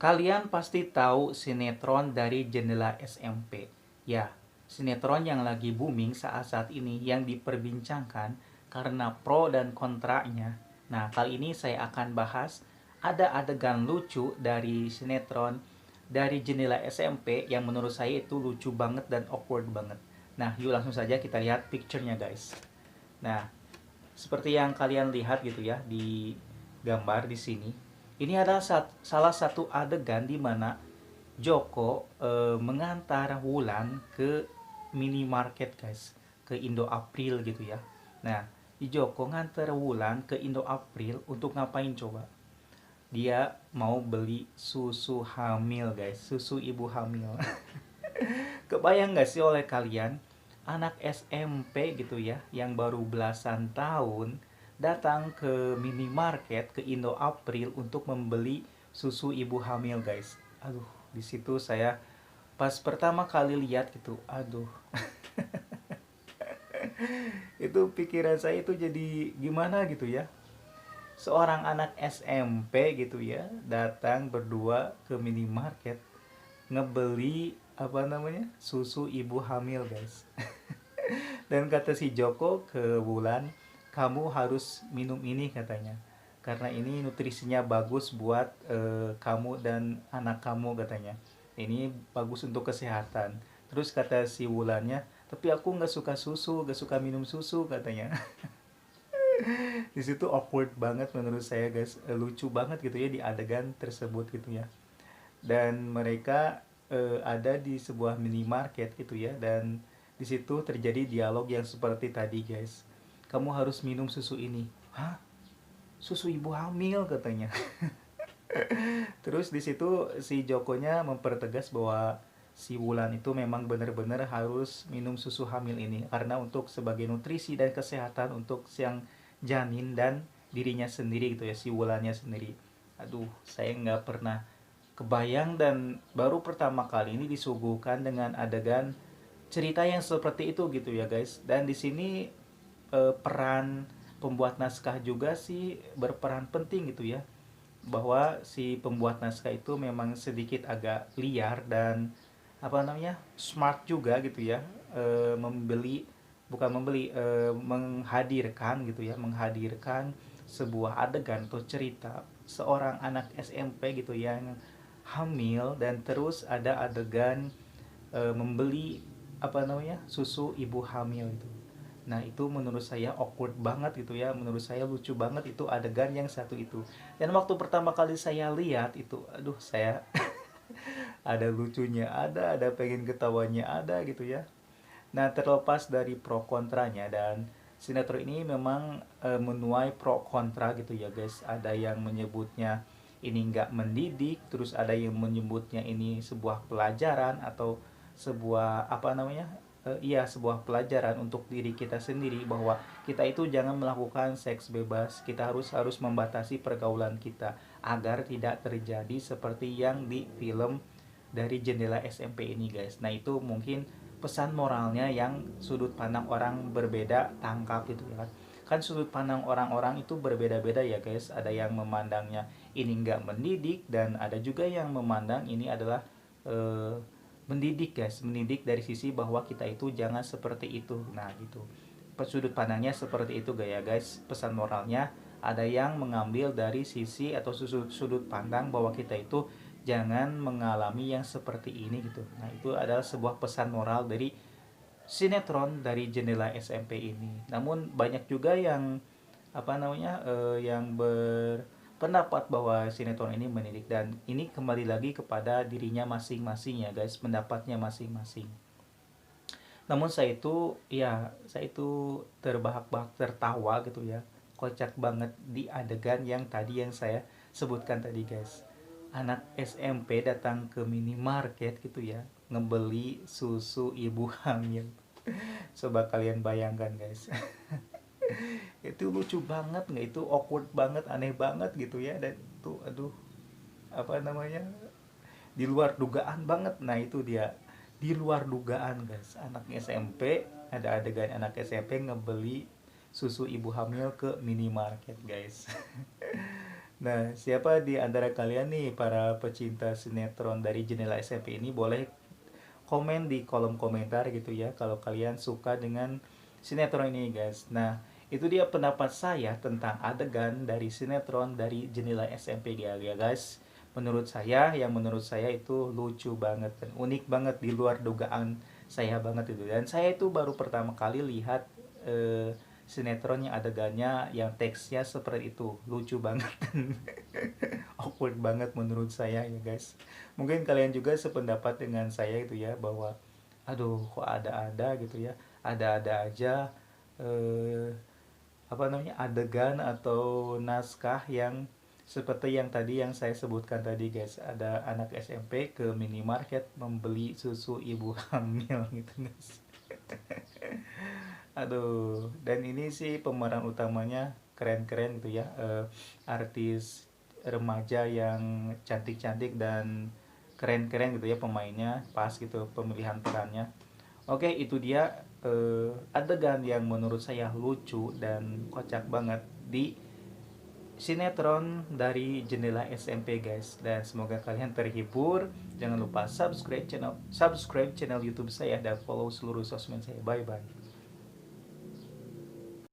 Kalian pasti tahu sinetron dari Jendela SMP. Ya, sinetron yang lagi booming saat-saat ini yang diperbincangkan karena pro dan kontranya. Nah, kali ini saya akan bahas ada adegan lucu dari sinetron dari Jendela SMP yang menurut saya itu lucu banget dan awkward banget. Nah, yuk langsung saja kita lihat picture-nya guys. Nah, seperti yang kalian lihat gitu ya di gambar di sini. Ini adalah salah satu adegan di mana Joko mengantar Wulan ke minimarket guys, ke Indo April gitu ya. Nah, di Joko nganter Wulan ke Indo April untuk ngapain coba? Dia mau beli susu hamil guys, susu ibu hamil. Kebayang gak sih oleh kalian, anak SMP gitu ya, yang baru belasan tahun, datang ke minimarket, ke Indo April untuk membeli susu ibu hamil guys. Aduh, di situ saya pas pertama kali lihat gitu, aduh, itu pikiran saya itu jadi gimana gitu ya. Seorang anak SMP gitu ya, datang berdua ke minimarket, ngebeli apa namanya susu ibu hamil guys. Dan kata si Joko ke Wulan, kamu harus minum ini katanya. Karena ini nutrisinya bagus buat kamu dan anak kamu katanya. Ini bagus untuk kesehatan. Terus kata si Wulannya, tapi aku nggak suka susu, nggak suka minum susu katanya. Di situ awkward banget menurut saya guys. Lucu banget gitu ya di adegan tersebut gitu ya. Dan mereka ada di sebuah minimarket gitu ya, dan di situ terjadi dialog yang seperti tadi guys. Kamu harus minum susu ini. Hah? Susu ibu hamil katanya. Terus di situ si Jokonya mempertegas bahwa si Wulan itu memang benar-benar harus minum susu hamil ini karena untuk sebagai nutrisi dan kesehatan untuk siang janin dan dirinya sendiri gitu ya, si Wulannya sendiri. Aduh, saya nggak pernah kebayang dan baru pertama kali ini disuguhkan dengan adegan cerita yang seperti itu gitu ya guys. Dan di sini peran pembuat naskah juga sih berperan penting gitu ya, bahwa si pembuat naskah itu memang sedikit agak liar dan apa namanya smart juga gitu ya, membeli bukan membeli menghadirkan gitu ya, menghadirkan sebuah adegan atau cerita seorang anak SMP gitu yang hamil dan terus ada adegan membeli apa namanya susu ibu hamil itu. Nah itu menurut saya awkward banget gitu ya, menurut saya lucu banget itu adegan yang satu itu. Dan waktu pertama kali saya lihat itu, aduh saya ada lucunya, ada pengen ketawanya ada gitu ya. Nah terlepas dari pro kontranya, dan sinetron ini memang menuai pro kontra gitu ya guys. Ada yang menyebutnya ini nggak mendidik, terus ada yang menyebutnya ini sebuah pelajaran atau sebuah apa namanya, iya sebuah pelajaran untuk diri kita sendiri, bahwa kita itu jangan melakukan seks bebas, kita harus membatasi pergaulan kita agar tidak terjadi seperti yang di film dari Jendela SMP ini guys. Nah itu mungkin pesan moralnya yang sudut pandang orang berbeda tangkap gitu ya kan. Kan sudut pandang orang-orang itu berbeda-beda ya guys. Ada yang memandangnya ini nggak mendidik, dan ada juga yang memandang ini adalah eh, mendidik guys, mendidik dari sisi bahwa kita itu jangan seperti itu. Nah gitu, sudut pandangnya seperti itu gaya guys. Pesan moralnya ada yang mengambil dari sisi atau sudut pandang bahwa kita itu jangan mengalami yang seperti ini gitu. Nah itu adalah sebuah pesan moral dari sinetron dari Jendela SMP ini. Namun banyak juga yang apa namanya yang berpendapat bahwa sinetron ini mendidik, dan ini kembali lagi kepada dirinya masing-masing ya guys, pendapatnya masing-masing. Namun saya itu terbahak-bahak tertawa gitu ya, kocak banget di adegan yang tadi yang saya sebutkan tadi guys. Anak SMP datang ke minimarket gitu ya, ngebeli susu ibu hamil. Coba kalian bayangkan guys. Itu lucu banget nggak, itu awkward banget, aneh banget gitu ya, dan itu aduh apa namanya, di luar dugaan banget. Nah itu dia, di luar dugaan guys, anak SMP, ada adegan anak SMP ngebeli susu ibu hamil ke minimarket guys. Nah, siapa di antara kalian nih para pecinta sinetron dari Jendela SMP ini boleh komen di kolom komentar gitu ya kalau kalian suka dengan sinetron ini guys. Nah, itu dia pendapat saya tentang adegan dari sinetron dari Jendela SMP dia ya guys. Menurut saya itu lucu banget dan unik banget di luar dugaan saya banget itu. Dan saya itu baru pertama kali lihat sinetron yang adegannya yang teksnya seperti itu, lucu banget dan awkward banget menurut saya ya guys. Mungkin kalian juga sependapat dengan saya itu ya, bahwa aduh kok ada-ada gitu ya, ada-ada aja eh, apa namanya adegan atau naskah yang seperti yang tadi yang saya sebutkan tadi guys. Ada anak SMP ke minimarket membeli susu ibu hamil gitu guys. Aduh, dan ini sih pemeran utamanya keren-keren gitu ya, artis remaja yang cantik-cantik dan keren-keren gitu ya, pemainnya pas gitu pemilihan perannya. Oke, itu dia adegan yang menurut saya lucu dan kocak banget di sinetron dari Jendela SMP guys. Dan semoga kalian terhibur. Jangan lupa subscribe channel YouTube saya dan follow seluruh sosmed saya. Bye bye.